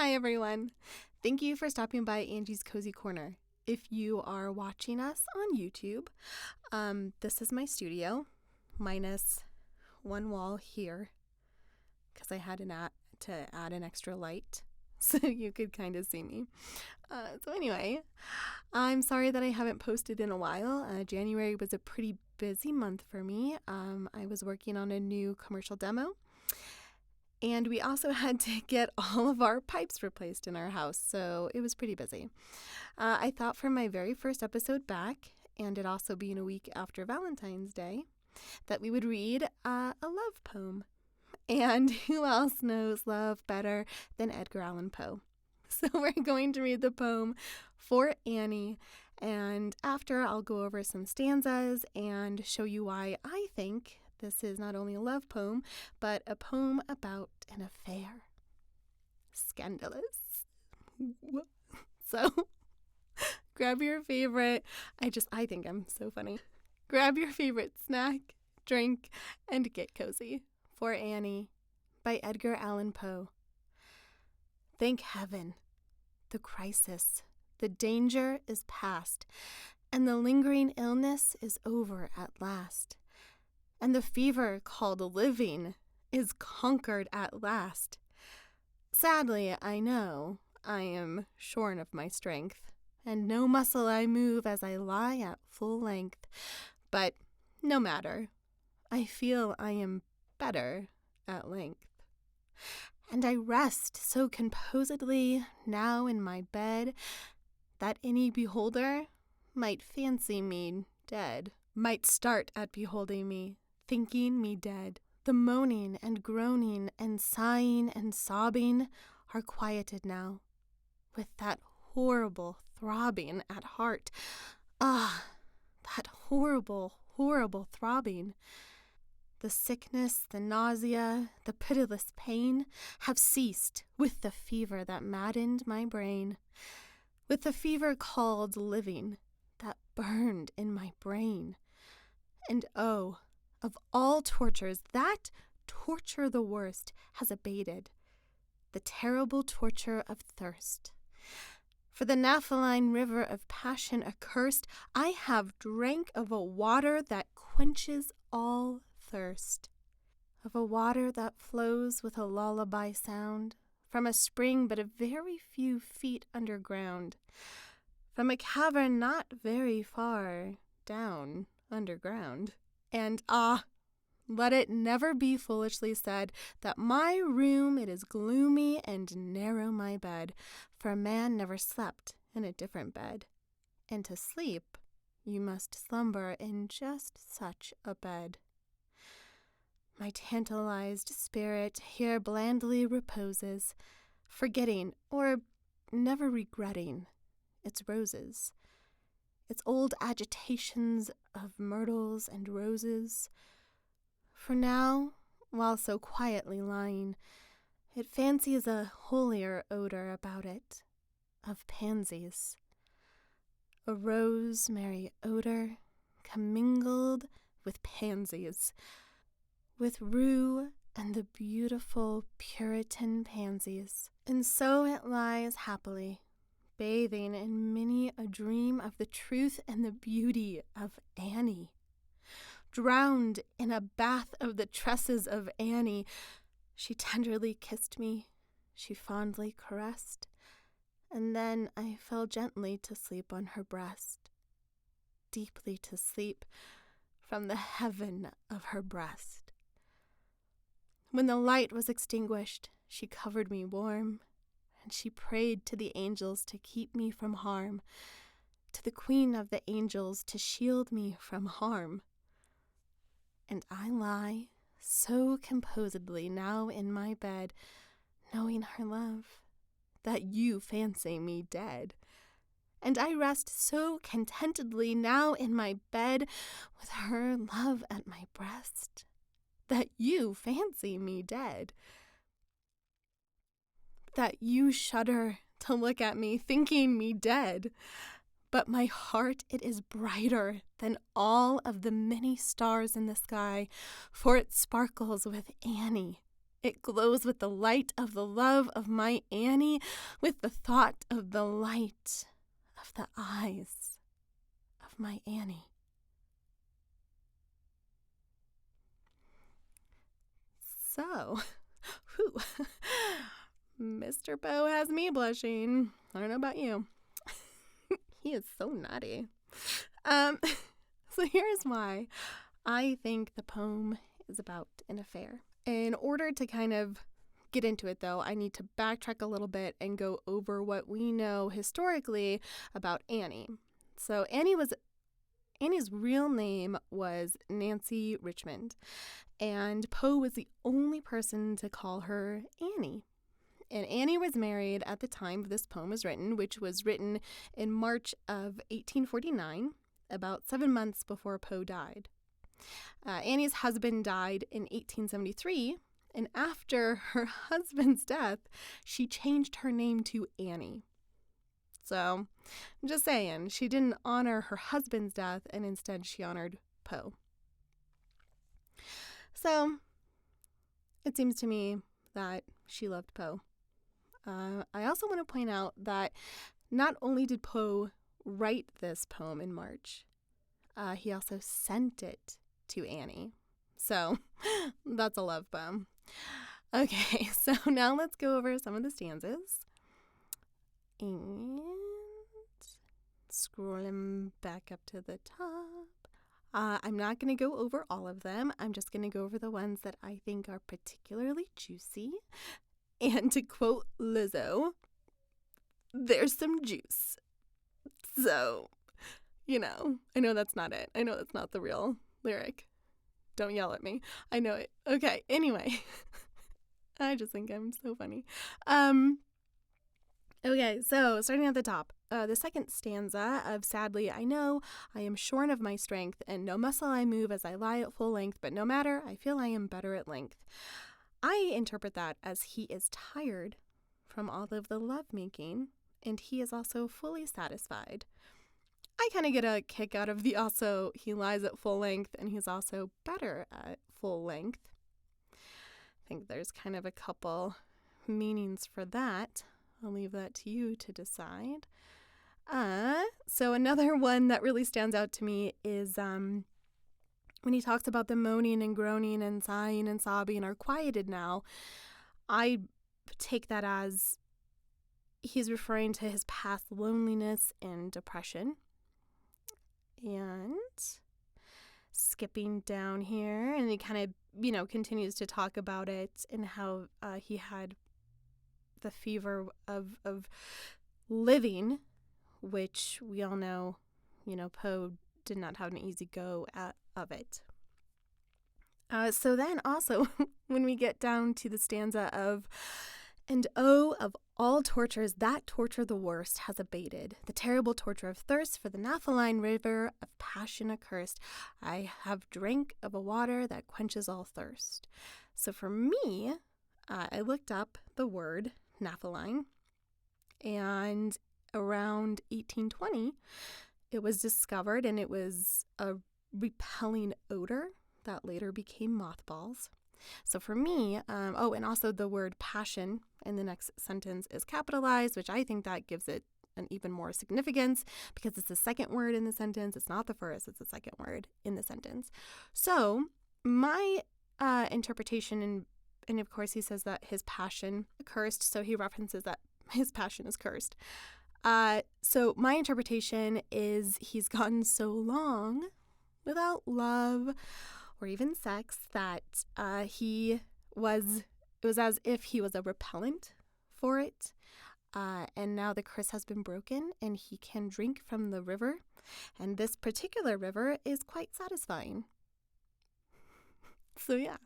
Hi, everyone. Thank you for stopping by Angie's Cozy Corner. If you are watching us on YouTube, this is my studio, minus one wall here, because I had to add an extra light so you could kind of see me. So anyway, I'm sorry that I haven't posted in a while. January was a pretty busy month for me. I was working on a new commercial demo. And we also had to get all of our pipes replaced in our house, so it was pretty busy. I thought for my very first episode back, and it also being a week after Valentine's Day, that we would read a love poem. And who else knows love better than Edgar Allan Poe? So we're going to read the poem For Annie, and after I'll go over some stanzas and show you why I think this is not only a love poem, but a poem about an affair. Scandalous. So, grab your favorite, I think I'm so funny. Grab your favorite snack, drink, and get cozy. For Annie, by Edgar Allan Poe. Thank heaven, the crisis, the danger is past, and the lingering illness is over at last. And the fever called living is conquered at last. Sadly, I know I am shorn of my strength, and no muscle I move as I lie at full length. But no matter, I feel I am better at length. And I rest so composedly now in my bed that any beholder might fancy me dead, might start at beholding me, thinking me dead. The moaning and groaning and sighing and sobbing are quieted now, with that horrible throbbing at heart. Ah, that horrible, horrible throbbing. The sickness, the nausea, the pitiless pain have ceased with the fever that maddened my brain, with the fever called living that burned in my brain. And oh, of all tortures, that torture the worst has abated, the terrible torture of thirst. For the Naphthaline river of passion accursed, I have drank of a water that quenches all thirst, of a water that flows with a lullaby sound, from a spring but a very few feet underground, from a cavern not very far down underground. And let it never be foolishly said that my room it is gloomy and narrow my bed, for a man never slept in a different bed. And to sleep, you must slumber in just such a bed. My tantalized spirit here blandly reposes, forgetting or never regretting its roses, its old agitations of myrtles and roses. For now, while so quietly lying, it fancies a holier odor about it, of pansies, a rosemary odor commingled with pansies, with rue and the beautiful Puritan pansies. And so it lies happily, bathing in many a dream of the truth and the beauty of Annie. Drowned in a bath of the tresses of Annie, she tenderly kissed me, she fondly caressed, and then I fell gently to sleep on her breast, deeply to sleep from the heaven of her breast. When the light was extinguished, she covered me warm, and she prayed to the angels to keep me from harm, to the queen of the angels to shield me from harm. And I lie so composedly now in my bed, knowing her love, that you fancy me dead. And I rest so contentedly now in my bed, with her love at my breast, that you fancy me dead. That you shudder to look at me, thinking me dead. But my heart, it is brighter than all of the many stars in the sky, for it sparkles with Annie, It glows with the light of the love of my Annie, with the thought of the light of the eyes of my Annie. So, whew, Mr. Poe has me blushing. I don't know about you. He is so naughty. So here's why I think the poem is about an affair. In order to kind of get into it, though, I need to backtrack a little bit and go over what we know historically about Annie. So Annie's real name was Nancy Richmond, and Poe was the only person to call her Annie. And Annie was married at the time this poem was written, which was written in March of 1849, about 7 months before Poe died. Annie's husband died in 1873, and after her husband's death, she changed her name to Annie. So, I'm just saying, she didn't honor her husband's death, and instead she honored Poe. So, it seems to me that she loved Poe. I also want to point out that not only did Poe write this poem in March, he also sent it to Annie. So that's a love poem. Okay, so now let's go over some of the stanzas. And scrolling back up to the top. I'm not going to go over all of them. I'm just going to go over the ones that I think are particularly juicy. And to quote Lizzo, there's some juice. So, I know that's not it. I know that's not the real lyric. Don't yell at me. I know it. Okay, anyway. I just think I'm so funny. Okay, so starting at the top. The second stanza of Sadly I Know, I am shorn of my strength, and no muscle I move as I lie at full length, but no matter, I feel I am better at length. I interpret that as he is tired from all of the lovemaking, and he is also fully satisfied. I kind of get a kick out of the also he lies at full length, and he's also better at full length. I think there's kind of a couple meanings for that. I'll leave that to you to decide. So another one that really stands out to me is when he talks about the moaning and groaning and sighing and sobbing are quieted now. I take that as he's referring to his past loneliness and depression. And skipping down here, and he kind of, continues to talk about it and how he had the fever of living, which we all know, Poe did not have an easy go of it. So then also, when we get down to the stanza of, and oh, of all tortures, that torture the worst has abated, the terrible torture of thirst for the Naphthaline river of passion accursed. I have drank of a water that quenches all thirst. So for me, I looked up the word Naphthaline, and around 1820, it was discovered, and it was a repelling odor that later became mothballs. So for me, and also the word passion in the next sentence is capitalized, which I think that gives it an even more significance because it's the second word in the sentence. It's not the first, it's the second word in the sentence. So my interpretation, and of course he says that his passion cursed, so he references that his passion is cursed. So my interpretation is he's gotten so long without love or even sex that it was as if he was a repellent for it. And now the curse has been broken and he can drink from the river. And this particular river is quite satisfying. So yeah,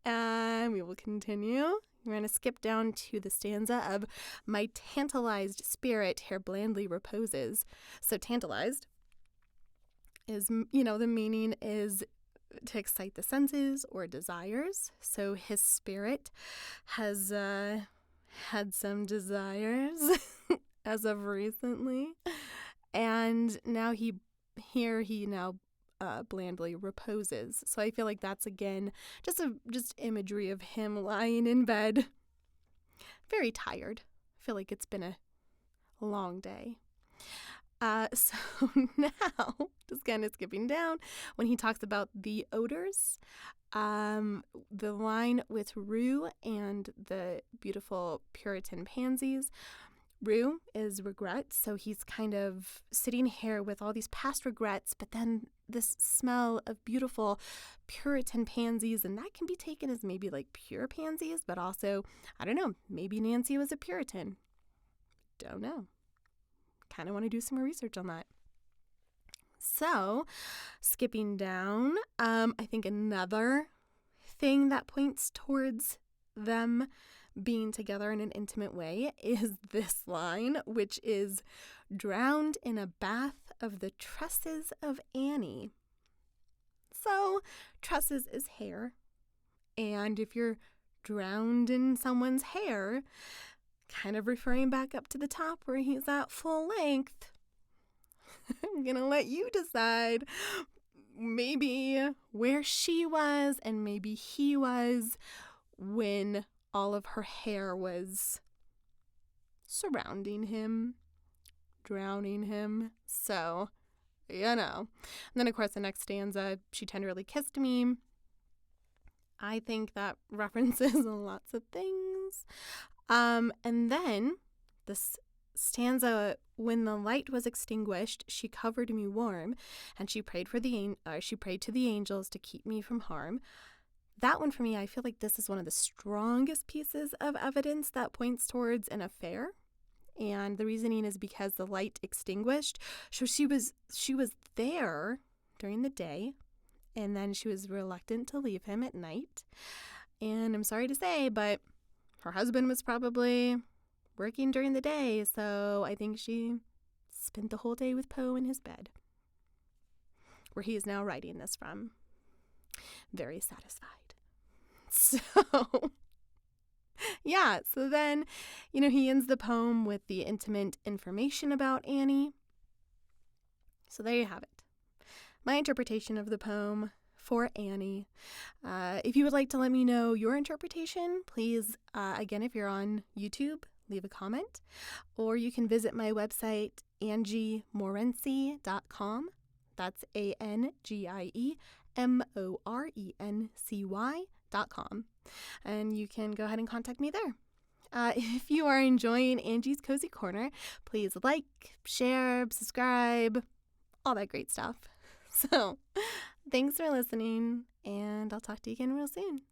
and we will continue. We're going to skip down to the stanza of my tantalized spirit here blandly reposes. So tantalized is, the meaning is to excite the senses or desires. So his spirit has had some desires as of recently. And now he blandly reposes. So I feel like that's, again, just imagery of him lying in bed, very tired. I feel like it's been a long day. So now, just kind of skipping down, when he talks about the odors, the line with Rue and the beautiful Puritan pansies. Rue is regret, so he's kind of sitting here with all these past regrets, but then this smell of beautiful Puritan pansies, and that can be taken as maybe like pure pansies, but also, I don't know, maybe Nancy was a Puritan. Don't know. Kind of want to do some more research on that. So, skipping down, I think another thing that points towards them being together in an intimate way is this line, which is drowned in a bath of the tresses of Annie. So, tresses is hair, and if you're drowned in someone's hair, kind of referring back up to the top where he's at full length, I'm gonna let you decide maybe where she was and maybe he was when all of her hair was surrounding him, drowning him. So, And then, of course, the next stanza, she tenderly kissed me. I think that references lots of things. And then this stanza, when the light was extinguished, she covered me warm, and she prayed to the angels to keep me from harm. That one for me, I feel like this is one of the strongest pieces of evidence that points towards an affair. And the reasoning is because the light extinguished. So she was there during the day, and then she was reluctant to leave him at night. And I'm sorry to say, but her husband was probably working during the day, so I think she spent the whole day with Poe in his bed, where he is now writing this from. Very satisfied. So, yeah, so then, he ends the poem with the intimate information about Annie. So there you have it. My interpretation of the poem for Annie. If you would like to let me know your interpretation, please, again, if you're on YouTube, leave a comment. Or you can visit my website, angiemorency.com. That's AngieMorency.com. And you can go ahead and contact me there. If you are enjoying Angie's Cozy Corner, please like, share, subscribe, all that great stuff. So, thanks for listening, and I'll talk to you again real soon.